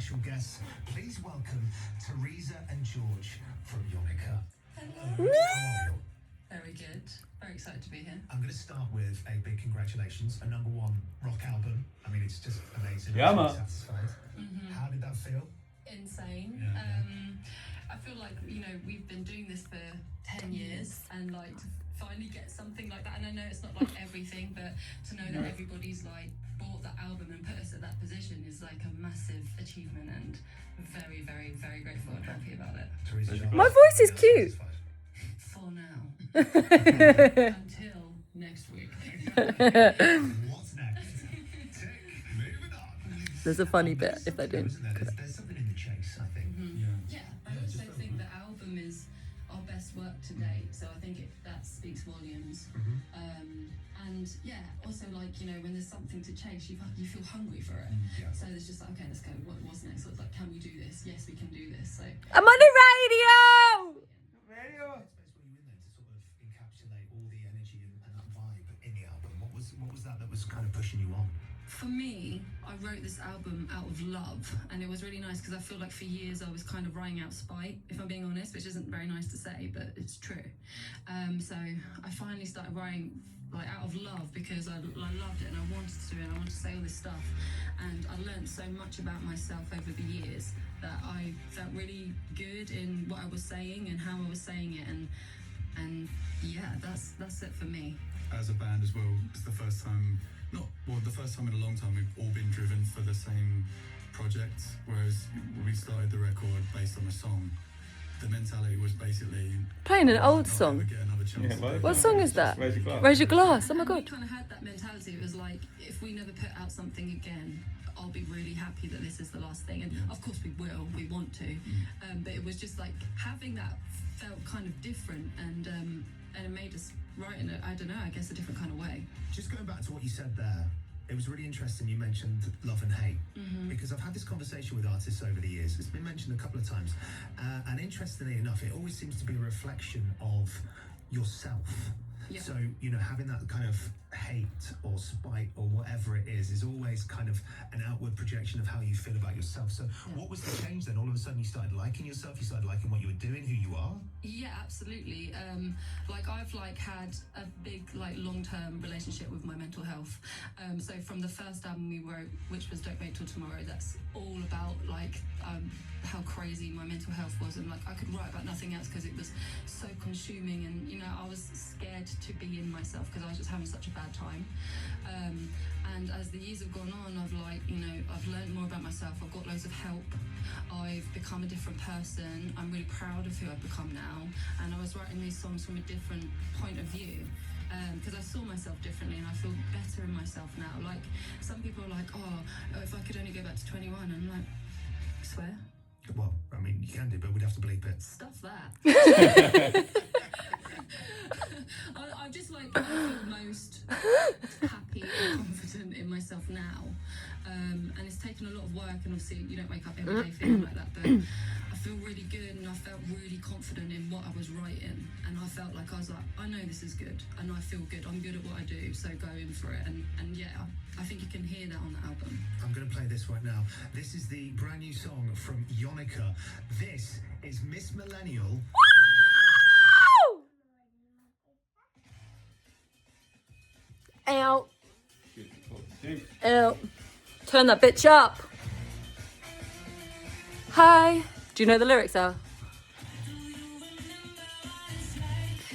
special guests. Please welcome Teresa and George from Yonica. Hello. How are you? Very good. Very excited to be here. I'm going to start with a big congratulations, a #1 rock album. I mean, it's just amazing. Yeah, I'm man. so satisfied. How did that feel? Insane. Yeah. I feel like, we've been doing this for 10 years and like to finally get something like that. And I know it's not like everything, but to know that everybody's like bought that album and put us at that position is like a massive achievement, and very, very, very grateful and happy about it. Teresa, My voice is cute. For now. Until next week. What's next? Tick. Moving on. There's a funny bit if they There, don't. isn't there? There's something in the chase, I think. Yeah, I also think the album is our best work to date, so I think that speaks volumes. And yeah, also like, when there's something to chase, you feel hungry for it. Yeah. So there's just like, okay, let's go. What's next? So it's like, can we do this? Yes, we can do this. So I'm on the radio! Headspace were you in there to sort of encapsulate all the energy and that vibe in the album? What was that was kind of pushing you on? for me, I wrote this album out of love, and it was really nice because I feel like for years I was kind of writing out spite, if I'm being honest, which isn't very nice to say, but it's true. So I finally started writing like out of love because I loved it and I wanted to do it and I wanted to say all this stuff, and I learned so much about myself over the years that I felt really good in what I was saying and how I was saying it, and yeah, that's it for me. As a band as well, it's the first time, the first time in a long time we've all been driven for the same project, whereas we started the record based on a song. The mentality was basically Playing an old not song. ever get another chance to do it. What song is that? Raise your glass. Raise your glass. Oh my And we god. kind of had that mentality. It was like, if we never put out something again, I'll be really happy that this is the last thing. And of course we will, we want to. But it was just like having that felt kind of different, and it made us write in I don't know, I guess a different kind of way. Just going back to what you said there, it was really interesting you mentioned love and hate, because I've had this conversation with artists over the years. It's been mentioned a couple of times, and interestingly enough, it always seems to be a reflection of yourself. Yeah. So, having that kind of hate or spite or whatever it is always kind of an outward projection of how you feel about yourself. So what was the change then? All of a sudden you started liking yourself, you started liking what you were doing, who you are? Yeah, absolutely. I've had a big long-term relationship with my mental health. So from the first album we wrote, which was Don't Wait Till Tomorrow, that's all about how crazy my mental health was, and I could write about nothing else because it was so consuming, and I was scared to be in myself because I was just having such a bad time. And as the years have gone on, I've learned more about myself. I've got loads of help. I've become a different person. I'm really proud of who I've become now, and I was writing these songs from a different point of view, because I saw myself differently and I feel better in myself now. Like, some people are like, oh, if I could only go back to 21, I'm like, swear? Well, I mean, you can do, but we'd have to bleep it. Stuff that. I just I feel most happy and confident in myself now, and it's taken a lot of work, and obviously you don't wake up every day feeling like that, but I feel really good, and I felt really confident in what I was writing, and I felt like I know this is good, and I feel good, I'm good at what I do, so go in for it, and yeah, I think you can hear that on the album. I'm going to play this right now. This is the brand new song from Yonica. This is Miss Millennial. Out. Out. Turn that bitch up. Hi. Do you know the lyrics are?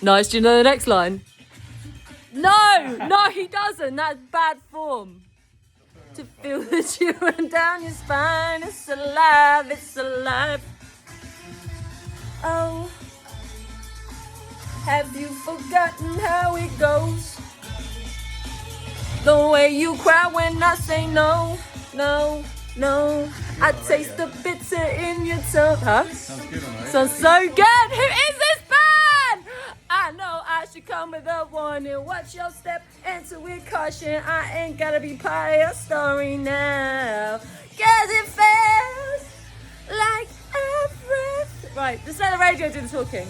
Nice. Do you know the next line? No, he doesn't. That's bad form. To feel the chilling down your spine. It's alive. It's alive. Oh. Have you forgotten how it goes? The way you cry when I say no, no, no. I taste the bitter in your tongue. Huh? Sounds good, alright. Sounds so good. Who is this band? I know I should come with a warning. Watch your step, answer with caution. I ain't gotta be part of your story now. 'Cause it feels like everything. Right, just let the radio do the talking.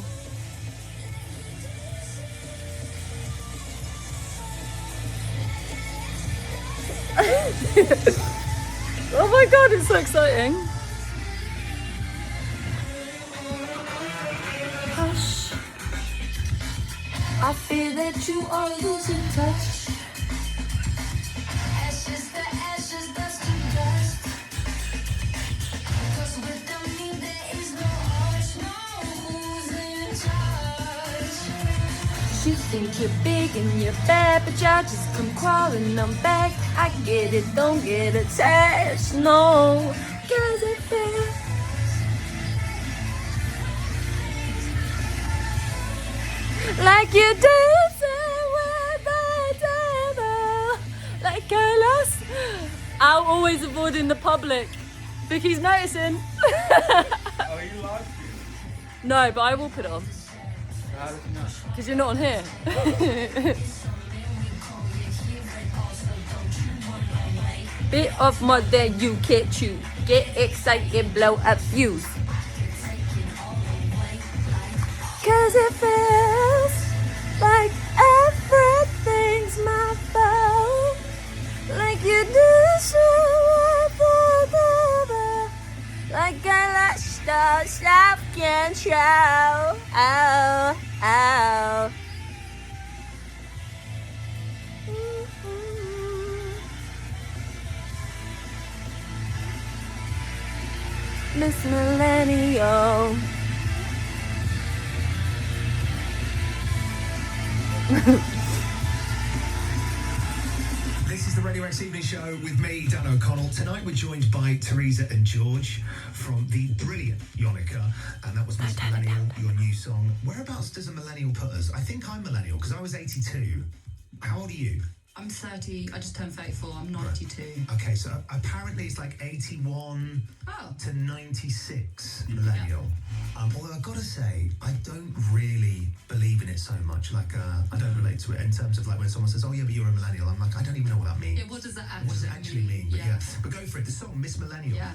Oh my god, it's so exciting. I fear that you are losing touch. Ashes to ashes, dust to dust. 'Cause without me there is no us, no who's in charge. You think you're big and you're bad, but y'all just come crawling on back. I get it, don't get attached, no. 'Cause it feels like you're dancing with the devil. Like I lost. I'm always avoiding the public. Vicky's noticing. Oh, you like it? No, but I will put it on. How does it not? Because you're not on here. Bit of mud that you can't chew. Get excited, blow up fuse. 'Cause it feels like everything's my fault. Like you do forever. Like I lost all self-control. Oh, oh. Miss Millennial. This is the Radio X Evening Show with me, Dan O'Connell. Tonight we're joined by Teresa and George from the brilliant Yonica, and that was Miss Millennial, your new song. Whereabouts does a millennial put us? I think I'm millennial because I was 82. How old are you? I'm 30. I just turned 34. I'm 92. Okay, so apparently it's like 81 Oh. to 96 millennial. Although I've got to say, I don't really believe in it so much. Like, I don't relate to it in terms of like when someone says, "Oh yeah, but you're a millennial." I'm like, I don't even know what that means. Yeah, what does that actually What does it actually mean? But Yeah. but go for it. The song Miss Millennial. Yeah,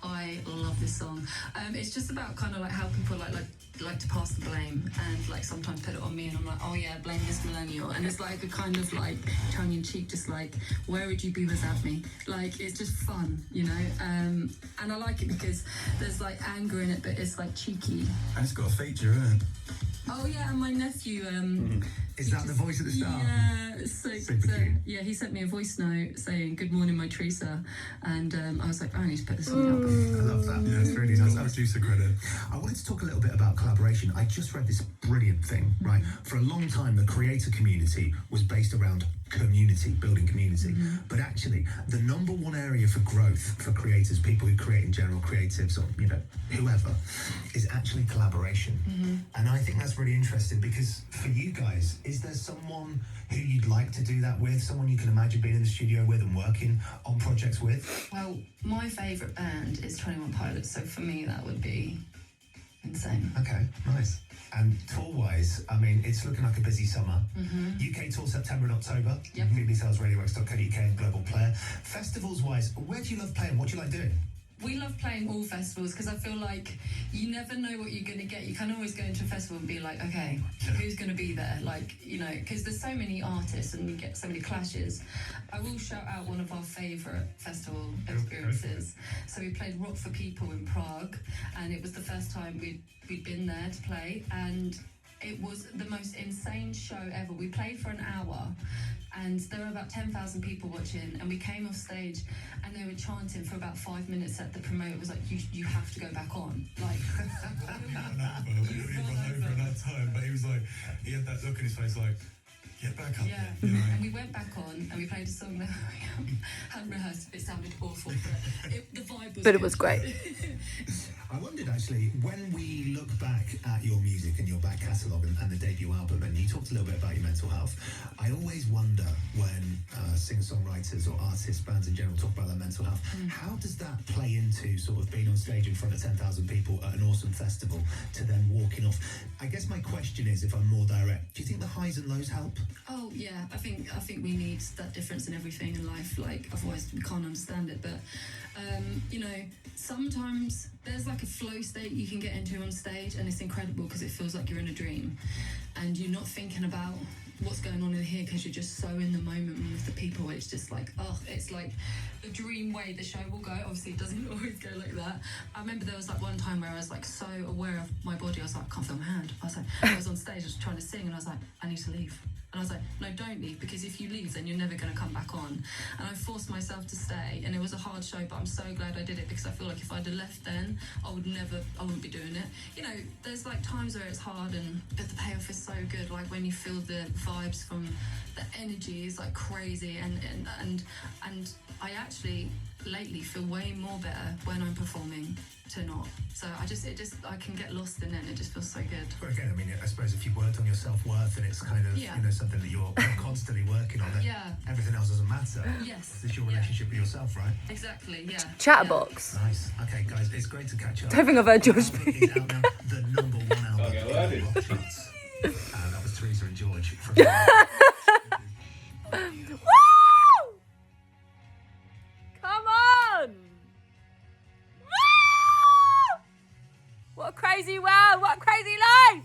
I love this song. It's just about kind of like how people like to pass the blame and like sometimes put it on me, and I'm like, oh yeah, blame this millennial, and it's like a kind of like tongue in cheek, just like, where would you be without me? Like, it's just fun, you know. And I like it because there's like anger in it, but it's like cheeky. And it's got a feature, isn't it? Oh yeah, and my nephew. Is that the voice at the start? Yeah, Super cute. yeah, he sent me a voice note saying "Good morning, my Teresa," and I was like, I need to put this on the album. I love that. Yeah, it's really nice. Producer credit. I wanted to talk a little bit about collaboration. I just read this brilliant thing, right? For a long time, the creator community was based around community, building community. But actually, the number one area for growth for creators, people who create in general, creatives or, you know, whoever, is actually collaboration. And I think that's really interesting because for you guys, is there someone who you'd like to do that with? Someone you can imagine being in the studio with and working on projects with? Well, my favourite band is 21 Pilots, so for me that would be insane. Okay, nice. And tour-wise, I mean, it's looking like a busy summer. UK tour September and October. Yep. Details radiox.co.uk and Global Player. Festivals-wise, where do you love playing? What do you like doing? We love playing all festivals because I feel like you never know what you're going to get. You can always go into a festival and be like, okay, who's going to be there? Like, you know, because there's so many artists and you get so many clashes. I will shout out one of our favourite festival experiences. So we played Rock for People in Prague, and it was the first time we'd been there to play, and it was the most insane show ever. We played for an hour and there were about 10,000 people watching, and we came off stage and they were chanting for about 5 minutes at the promoter was like, you have to go back on. Like, He run over at that time, but he was like, he had that look in his face like, get back up yeah. there. You know? And we went back on and we played a song that we hadn't rehearsed. It sounded awful, but the vibe was But it good. was great. I wondered actually, when we look back at your music and your back catalogue and the debut album, and you talked a little bit about your mental health, I always wonder when singer-songwriters or artists, bands in general, talk about their mental health, how does that play into sort of being on stage in front of 10,000 people at an awesome festival to then walking off? I guess my question is, if I'm more direct, do you think the highs and lows help? Oh yeah, I think we need that difference in everything in life. Like, otherwise we can't understand it. But you know, sometimes there's like a flow state you can get into on stage, and it's incredible because it feels like you're in a dream, and you're not thinking about what's going on in here, because you're just so in the moment with the people. It's just like, oh, it's like the dream way the show will go. Obviously, it doesn't always go like that. I remember there was like one time where I was like so aware of my body. I was like, I can't feel my hand. I was on stage, I was trying to sing, and I was like, I need to leave. And I was like, no, don't leave, because if you leave, then you're never going to come back on. And I forced myself to stay, and it was a hard show, but I'm so glad I did it, because I feel like if I'd have left then, I wouldn't be doing it. You know, there's like times where it's hard, but the payoff is so good. Like when you feel the vibes from the energy is like crazy, and I actually lately feel way more better when I'm performing to not. So I can get lost in it, and it just feels so good. Well, again, I mean, I suppose if you worked on your self-worth and it's kind of, Yeah. you know, something that you're constantly working on, then Yeah. everything else doesn't matter. Yes. It's your Yeah. relationship with yourself, right? Exactly, yeah. Chatterbox. Nice. Okay, guys, it's great to catch up. Don't think I've heard George The album is out now, the number one album Okay, in well, the that rock charts. That was Teresa and George. From Woo! Come on! Woo! What a crazy world! What a crazy life!